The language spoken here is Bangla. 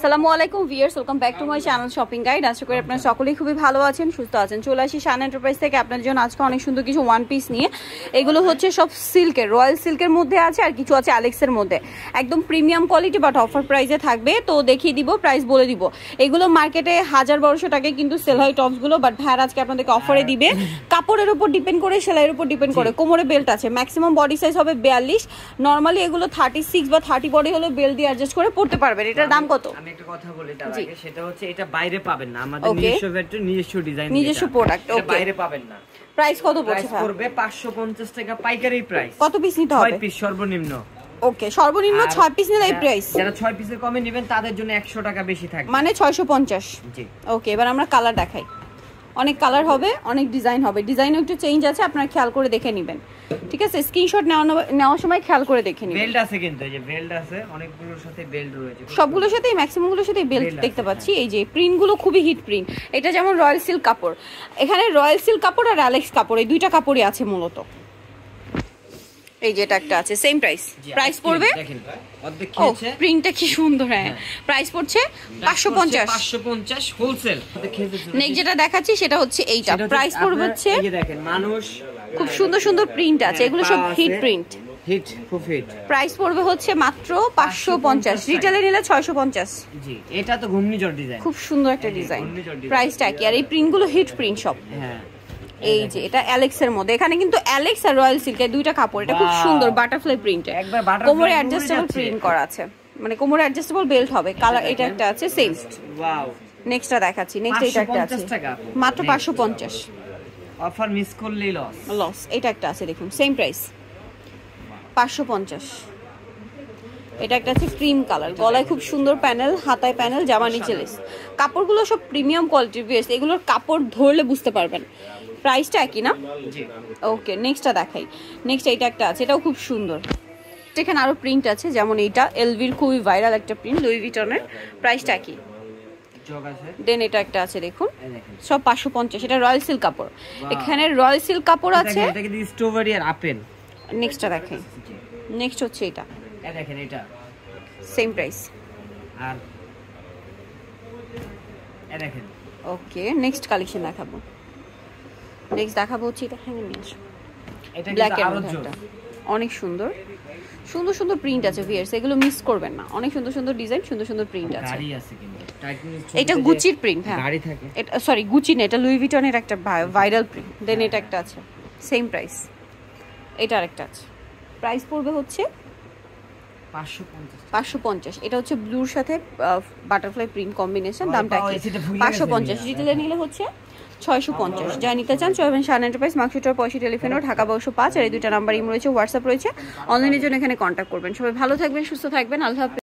আসসালামু আলাইকুম viewers, welcome back to my channel shopping guide. আশা করি আপনারা সকলেই খুবই ভালো আছেন, সুস্থ আছেন। চলে আসি শান এন্টারপ্রাইজ থেকে আপনাদের জন্য আজকে অনেক সুন্দর কিছু ওয়ান পিস নিয়ে। এগুলো হচ্ছে সব সিল্কের, রয়্যাল সিল্কের মধ্যে আছে আর কিছু আছে অ্যালেক্সের মধ্যে। একদম প্রিমিয়াম কোয়ালিটি বাট অফার প্রাইসে থাকবে, তো দেখিয়ে দিব, প্রাইস বলে দিব। এগুলো মার্কেটে 1000-1200 টাকায় কিন্তু সেল হয় টপসগুলো, বাট ভাইয়ার আজকে আপনাদেরকে অফারে দিবে। কাপড়ের উপর ডিপেন্ড করে, সেলাইয়ের উপর ডিপেন্ড করে। কোমরে বেল্ট আছে, ম্যাক্সিমাম বডি সাইজ হবে 42, নর্মালি এগুলো 36 বা 30 বডি হলে বেল্ট দিয়ে অ্যাডজাস্ট করে পড়তে পারবেন। এটার দাম কত? আমি একটা কথা বলি তার আগে, সেটা হচ্ছে এটা বাইরে পাবেন না, আমাদের নিজস্ব ভেট্রি, নিজস্ব ডিজাইন, নিজস্ব প্রোডাক্ট। ওকে, বাইরে পাবেন না। প্রাইস কত পড়ছে? প্রাইস পড়বে 550 টাকা পাইকারি প্রাইস। কত পিস নিতে হবে? 6 পিস সর্বনিম্ন। ওকে, সর্বনিম্ন 6 পিস নিলে এই প্রাইস। যারা 6 পিসের কমে নেবেন তাদের জন্য 100 টাকা বেশি থাকবে, মানে 650। জি। ওকে, এবার আমরা কালার দেখাই। অনেক কালার হবে, অনেক ডিজাইন হবে, ডিজাইনও একটু চেঞ্জ আছে, আপনারা খেয়াল করে দেখে নেবেন। ঠিক আছে, স্ক্রিনশট নেওয়ার সময় খেয়াল করে দেখে নেবেন। বেল্ট আছে কিন্তু, এই যে বেল্ট আছে, অনেকগুলোর সাথে বেল্ট রয়েছে, সবগুলোর সাথেই, ম্যাক্সিমামগুলোর সাথেই বেল্ট দেখতে পাচ্ছি। এই যে প্রিন্টগুলো খুবই হিট প্রিন্ট। এটা যেমন রয়্যাল সিল্ক কাপড়, এখানে রয়্যাল সিল্ক কাপড় আর অ্যালেক্স কাপড়, এই দুইটা কাপড়ই আছে মূলত। এই যে এটা একটা আছে, সেম প্রাইস। প্রাইস পড়বে, দেখেন অর্ধেক কি ও আছে, প্রিন্টটা কি সুন্দর। হ্যাঁ, প্রাইস পড়ছে 550 550 হোলসেল। নেক্সট যেটা দেখাচ্ছি সেটা হচ্ছে এইটা, প্রাইস পড়বে হচ্ছে, এই যে দেখেন মানুষ খুব সুন্দর সুন্দর প্রিন্ট আছে, এগুলো সব হিট প্রিন্ট। হিট খুব হিট। প্রাইস পড়বে হচ্ছে মাত্র 550, রিটেলে নিলে 650। জি, এটা তো ঘূর্ণিঝড় ডিজাইন, খুব সুন্দর একটা ডিজাইন। প্রাইসটা কি? আর এই প্রিন্টগুলো হিট প্রিন্ট সব। হ্যাঁ, এই যে এটা অ্যালেক্সের মধ্যে, এখানে কিন্তু অ্যালেক্স আর রয়্যাল সিল্কের দুইটা কাপড়। এটা খুব সুন্দর বাটারফ্লাই প্রিন্টে, একবার বাটারফ্লাই কোমরে অ্যাডজাস্টেবল প্রিন্ট করা আছে, মানে কোমরে অ্যাডজাস্টেবল বেল্ট হবে। কালার এটা একটা আছে সেম। ওয়াও, নেক্সটটা দেখাচ্ছি। নেক্সট এটা একটা আছে 550 টাকা মাত্র 550। অফার মিস করলেই লস। এটা একটা আছে দেখুন, সেম প্রাইস 550। এটা একটা আছে ক্রিম কালার, গলায় খুব সুন্দর প্যানেল, হাতায় প্যানেল, জামা নিচে লেস। কাপড়গুলো সব প্রিমিয়াম কোয়ালিটির বেস্ট, এগুলোর কাপড় ধরলে বুঝতে পারবেন। প্রাইসটা একই না? জি। ওকে, নেক্সটটা দেখাই। নেক্সট এইটা একটা আছে, এটাও খুব সুন্দর। এখানে আরো প্রিন্ট আছে, যেমন এইটা এলভির খুবই ভাইরাল একটা প্রিন্ট, লুই ভিটনের। প্রাইসটা একই। দেন এটা একটা আছে দেখুন, সব 550। এটা রয়্যাল সিল্ক কাপড়, এখানে রয়্যাল সিল্ক কাপড় আছে। এটা কি স্ট্রবেরি আর আপেল। নেক্সটটা দেখাই। নেক্সট হচ্ছে এটা, এই দেখেন এটা সেম প্রাইস। আর এই দেখেন। ওকে, নেক্সট কালেকশন দেখাবো। নেক্সট দেখাবো হচ্ছে এটা, হ্যাঁ নিয়ে আসো। এটা ব্ল্যাক কিন্তু এর আরো মধ্যে অনেক সুন্দর সুন্দর সুন্দর প্রিন্ট আছে ভিউয়ার্স, এগুলো মিস করবেন না। অনেক সুন্দর সুন্দর ডিজাইন, সুন্দর সুন্দর প্রিন্ট আছে। গাড়ি আছে কিন্তু এটা গুচির প্রিন্ট। হ্যাঁ, গাড়ি থাকে। এটা সরি গুচি না, এটা লুই ভিটনের একটা ভাইরাল প্রিন্ট। দেন এটা একটা আছে সেম প্রাইস। এটা আরেকটা আছে, প্রাইস পড়বে হচ্ছে 550। এটা হচ্ছে ব্লুর সাথে বাটারফ্লাই প্রিন্ট কম্বিনেশন, দামটা কি? 550। রিটেলে নিলে হচ্ছে 650। যা নিতে চান চলবেন শান এন্টারপ্রাইজ, মার্কশিটার 85 টেলিফোন রোড, ঢাকা 1205। আর এই দুইটা নাম্বার ইম রয়েছে, হোয়াটসঅ্যাপ রয়েছে। অনলাইনের জন্য এখানে কন্ট্যাক্ট করবেন। সবাই ভালো থাকবেন, সুস্থ থাকবেন, আল্লাহ হাফেজ।